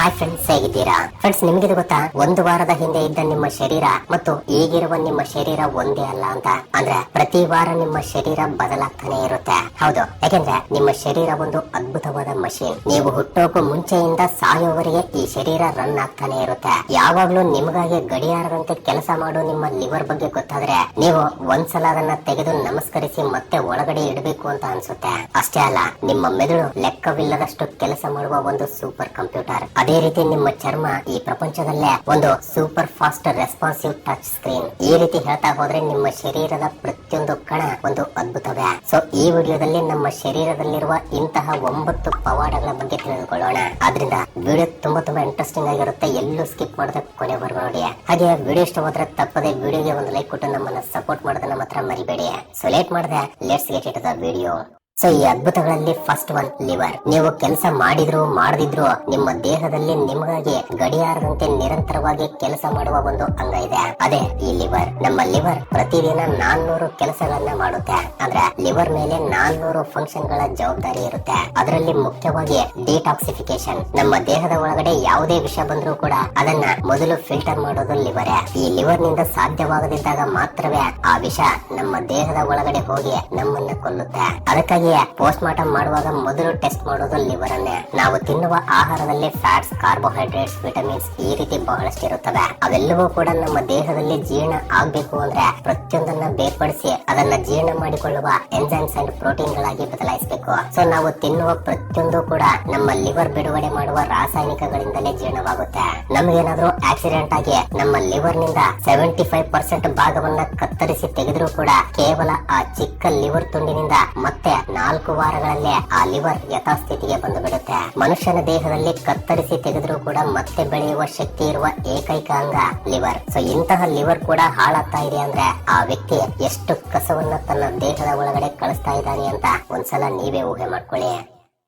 Hi friends, ಹೇಗಿದ್ದೀರಾ friends? ನಿಮಗೆ ಗೊತ್ತಾ, ಒಂದು ವಾರದ ಹಿಂದೆ ಇದ್ದ ನಿಮ್ಮ ಶರೀರ ಮತ್ತು ಈಗಿರುವ ನಿಮ್ಮ ಶರೀರ ಒಂದೇ ಅಲ್ಲ ಅಂತ. ಅಂದ್ರೆ ಪ್ರತಿ ವಾರ ನಿಮ್ಮ ಶರೀರ ಬದಲಾಗ್ತಾನೆ ಇರುತ್ತೆ. ಹೌದು, ಯಾಕೆಂದ್ರೆ ನಿಮ್ಮ ಶರೀರ ಒಂದು ಅದ್ಭುತವಾದ ಮಷೀನ್. ನೀವು ಹುಟ್ಟೋಕು ಮುಂಚೆಯಿಂದ ಸಾಯೋವರೆಗೆ ಈ ಶರೀರ ರನ್ ಆಗ್ತಾನೆ ಇರುತ್ತೆ. ಯಾವಾಗ್ಲೂ ನಿಮಗಾಗಿ ಗಡಿಯಾರದಂತೆ ಕೆಲಸ ಮಾಡೋ ನಿಮ್ಮ ಲಿವರ್ ಬಗ್ಗೆ ಗೊತ್ತಾದ್ರೆ ನೀವು ಒಂದ್ಸಲ ಅದನ್ನ ತೆಗೆದು ನಮಸ್ಕರಿಸಿ ಮತ್ತೆ ಒಳಗಡೆ ಇಡಬೇಕು ಅಂತ ಅನ್ಸುತ್ತೆ. ಅಷ್ಟೇ ಅಲ್ಲ, ನಿಮ್ಮ ಮೆದುಳು ಲೆಕ್ಕವಿಲ್ಲದಷ್ಟು ಕೆಲಸ ಮಾಡುವ ಒಂದು ಸೂಪರ್ ಕಂಪ್ಯೂಟರ್. ಅದೇ ರೀತಿ ನಿಮ್ಮ ಚರ್ಮ ಈ ಪ್ರಪಂಚದಲ್ಲೇ ಒಂದು super fast responsive touch screen. ಈ ರೀತಿ ಹೇಳ್ತಾ ಹೋದ್ರೆ ನಿಮ್ಮ ಶರೀರದ ಪ್ರತಿಯೊಂದು ಕಣ ಒಂದು ಅದ್ಭುತವೇ. ಸೊ ಈ ವಿಡಿಯೋದಲ್ಲಿ ನಮ್ಮ ಶರೀರದಲ್ಲಿರುವ ಇಂತಹ 9 ಪವಾಡಗಳ ಬಗ್ಗೆ ತಿಳಿದುಕೊಳ್ಳೋಣ. ಆದ್ರಿಂದ ವಿಡಿಯೋ ತುಂಬಾ ಇಂಟ್ರೆಸ್ಟಿಂಗ್ ಆಗಿರುತ್ತೆ. ಎಲ್ಲೂ ಸ್ಕಿಪ್ ಮಾಡದೆ ಕೊನೆವರೆಗೂ ನೋಡಿ. ಹಾಗೆ ವಿಡಿಯೋ ಇಷ್ಟವಾದ್ರೆ ತಪ್ಪದೆ ವಿಡಿಯೋಗೆ ಒಂದು ಲೈಕ್ ಕೊಟ್ಟು ನಮ್ಮನ್ನ ಸಪೋರ್ಟ್ ಮಾಡೋದನ್ನ ಮಾತ್ರ ಮರಿಬೇಡಿ. ಸೊ ಲೇಟ್ ಮಾಡದೆ let's get it the video. So ಈ ಅದ್ಭುತಗಳಲ್ಲಿ ಫಸ್ಟ್ ಒನ್, ಲಿವರ್. ನೀವು ಕೆಲಸ ಮಾಡಿದ್ರು ಮಾಡದಿದ್ರು ನಿಮ್ಮ ದೇಹದಲ್ಲಿ ನಿಮಗಾಗಿ ಗಡಿಯಾರದಂತೆ ನಿರಂತರವಾಗಿ ಕೆಲಸ ಮಾಡುವ ಒಂದು ಅಂಗ ಇದೆ, ಅದೇ ಈ ಲಿವರ್. ನಮ್ಮ ಲಿವರ್ ಪ್ರತಿದಿನ 400 ಕೆಲಸಗಳನ್ನ ಮಾಡುತ್ತೆ. ಅಂದ್ರೆ ಲಿವರ್ ಮೇಲೆ 400 ಫಂಕ್ಷನ್ ಗಳ ಜವಾಬ್ದಾರಿ ಇರುತ್ತೆ. ಅದರಲ್ಲಿ ಮುಖ್ಯವಾಗಿ ಡಿಟಾಕ್ಸಿಫಿಕೇಶನ್. ನಮ್ಮ ದೇಹದ ಒಳಗಡೆ ಯಾವುದೇ ವಿಷ ಬಂದ್ರೂ ಕೂಡ ಅದನ್ನ ಮೊದಲು ಫಿಲ್ಟರ್ ಮಾಡೋದು ಲಿವರೇ. ಈ ಲಿವರ್ ನಿಂದ ಸಾಧ್ಯವಾಗದಿದ್ದಾಗ ಮಾತ್ರವೇ ಆ ವಿಷ ನಮ್ಮ ದೇಹದ ಒಳಗಡೆ ಹೋಗಿ ನಮ್ಮನ್ನ ಕೊಲ್ಲುತ್ತೆ. ಅದಕ್ಕಾಗಿ ಪೋಸ್ಟ್ ಮಾರ್ಟಮ್ ಮಾಡುವಾಗ ಮೊದಲು ಟೆಸ್ಟ್ ಮಾಡೋದು ಲಿವರ್ ಅನ್ನೇ. ನಾವು ತಿನ್ನುವ ಆಹಾರದಲ್ಲಿ ಫ್ಯಾಟ್ಸ್, ಕಾರ್ಬೋಹೈಡ್ರೇಟ್ಸ್, ವಿಟಮಿನ್ಸ್ ಈ ರೀತಿ ಬಹಳಷ್ಟು ಇರುತ್ತವೆ. ಅವೆಲ್ಲವೂ ಕೂಡ ನಮ್ಮ ದೇಹದಲ್ಲಿ ಜೀರ್ಣ ಆಗ್ಬೇಕು ಅಂದ್ರೆ ಪ್ರತಿಯೊಂದನ್ನ ಬೇರ್ಪಡಿಸಿ ಅದನ್ನ ಜೀರ್ಣ ಮಾಡಿಕೊಳ್ಳುವ ಎಂಜೈಮ್ಸ್ ಅಂಡ್ ಪ್ರೋಟೀನ್ ಗಳಾಗಿ ಬದಲಾಯಿಸಬೇಕು. ಸೊ ನಾವು ತಿನ್ನುವ ಪ್ರತಿಯೊಂದು ಕೂಡ ನಮ್ಮ ಲಿವರ್ ಬಿಡುಗಡೆ ಮಾಡುವ ರಾಸಾಯನಿಕಗಳಿಂದಲೇ ಜೀರ್ಣವಾಗುತ್ತೆ. ನಮಗೇನಾದ್ರೂ ಆಕ್ಸಿಡೆಂಟ್ ಆಗಿ ನಮ್ಮ ಲಿವರ್ ನಿಂದ 75% ಭಾಗವನ್ನ ಕತ್ತರಿಸಿ ತೆಗೆದ್ರೂ ಕೂಡ ಕೇವಲ ಆ ಚಿಕ್ಕ ಲಿವರ್ ತುಂಡಿನಿಂದ ಮತ್ತೆ 4 ವಾರಗಳಲ್ಲೇ ಆ ಲಿವರ್ ಯಥಾಸ್ಥಿತಿಗೆ ಬಂದು ಬಿಡುತ್ತೆ. ಮನುಷ್ಯನ ದೇಹದಲ್ಲಿ ಕತ್ತರಿಸಿ ತೆಗೆದ್ರೂ ಕೂಡ ಮತ್ತೆ ಬೆಳೆಯುವ ಶಕ್ತಿ ಇರುವ ಏಕೈಕ ಅಂಗ ಲಿವರ್. ಸೊ ಇಂತಹ ಲಿವರ್ ಕೂಡ ಹಾಳಾಗ್ತಾ ಇದೆ ಅಂದ್ರೆ ಆ ವ್ಯಕ್ತಿ ಎಷ್ಟು ಕಸವನ್ನ ತನ್ನ ದೇಹದ ಒಳಗಡೆ ಕಳಿಸ್ತಾ ಇದ್ದಾನೆ ಅಂತ ಒಂದ್ಸಲ ನೀವೇ ಊಹೆ ಮಾಡ್ಕೊಳ್ಳಿ.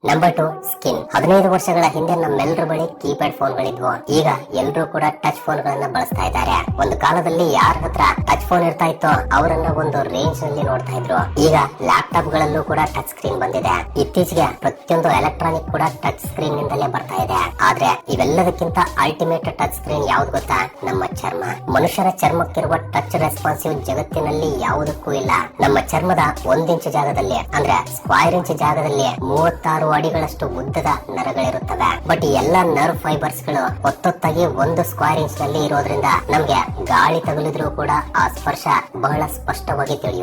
Number 2, skin. 15 ವರ್ಷಗಳ ಹಿಂದೆ ನಮ್ಮೆಲ್ಲರ ಬಳಿ ಕೀಪ್ಯಾಡ್ ಫೋನ್ ಗಳಿದ್ವು. ಈಗ ಎಲ್ಲರೂ ಕೂಡ ಟಚ್ ಫೋನ್ ಗಳನ್ನ ಬಳಸ್ತಾ ಇದ್ದಾರೆ. ಒಂದು ಕಾಲದಲ್ಲಿ ಯಾರ ಹತ್ರ ಟಚ್ ಫೋನ್ ಇರ್ತಾ ಇತ್ತೋ ಅವರನ್ನ ಒಂದು ರೇಂಜ್ ನಲ್ಲಿ ನೋಡ್ತಾ ಇದ್ರು. ಈಗ ಲ್ಯಾಪ್ಟಾಪ್ ಗಳಲ್ಲೂ ಕೂಡ ಟಚ್ ಸ್ಕ್ರೀನ್ ಬಂದಿದೆ. ಇತ್ತೀಚೆಗೆ ಪ್ರತಿಯೊಂದು ಎಲೆಕ್ಟ್ರಾನಿಕ್ ಕೂಡ ಟಚ್ ಸ್ಕ್ರೀನ್ ನಿಂದಲೇ ಬರ್ತಾ ಇದೆ. ಆದ್ರೆ ಇವೆಲ್ಲದಕ್ಕಿಂತ ಅಲ್ಟಿಮೇಟ್ ಟಚ್ ಸ್ಕ್ರೀನ್ ಯಾವ್ದು ಗೊತ್ತಾ? ನಮ್ಮ ಚರ್ಮ. ಮನುಷ್ಯರ ಚರ್ಮಕ್ಕಿರುವ ಟಚ್ ರೆಸ್ಪಾನ್ಸಿವ್ ಜಗತ್ತಿನಲ್ಲಿ ಯಾವುದಕ್ಕೂ ಇಲ್ಲ. ನಮ್ಮ ಚರ್ಮದ 1 ಇಂಚ್ ಜಾಗದಲ್ಲಿ ಅಂದ್ರೆ ಸ್ಕ್ವೈರ್ ಇಂಚ್ ಜಾಗದಲ್ಲಿ 36 ಅಡಿಗಳಷ್ಟು ಉದ್ದದ ನರಗಳಿರುತ್ತವೆ. ಬಟ್ ಎಲ್ಲಾ ನರ್ವ್ ಫೈಬರ್ಸ್ ಗಳು ಒತ್ತೊತ್ತಾಗಿ 1 ಸ್ಕ್ವೈರ್ ಇಂಚ್ ನಲ್ಲಿ ಇರೋದ್ರಿಂದ ನಮ್ಗೆ ಗಾಳಿ ತಗುಲಿದ್ರೂ ಕೂಡ ಆ ಸ್ಪರ್ಶ ಬಹಳ ಸ್ಪಷ್ಟವಾಗಿ ತಿಳಿಯುತ್ತೆ.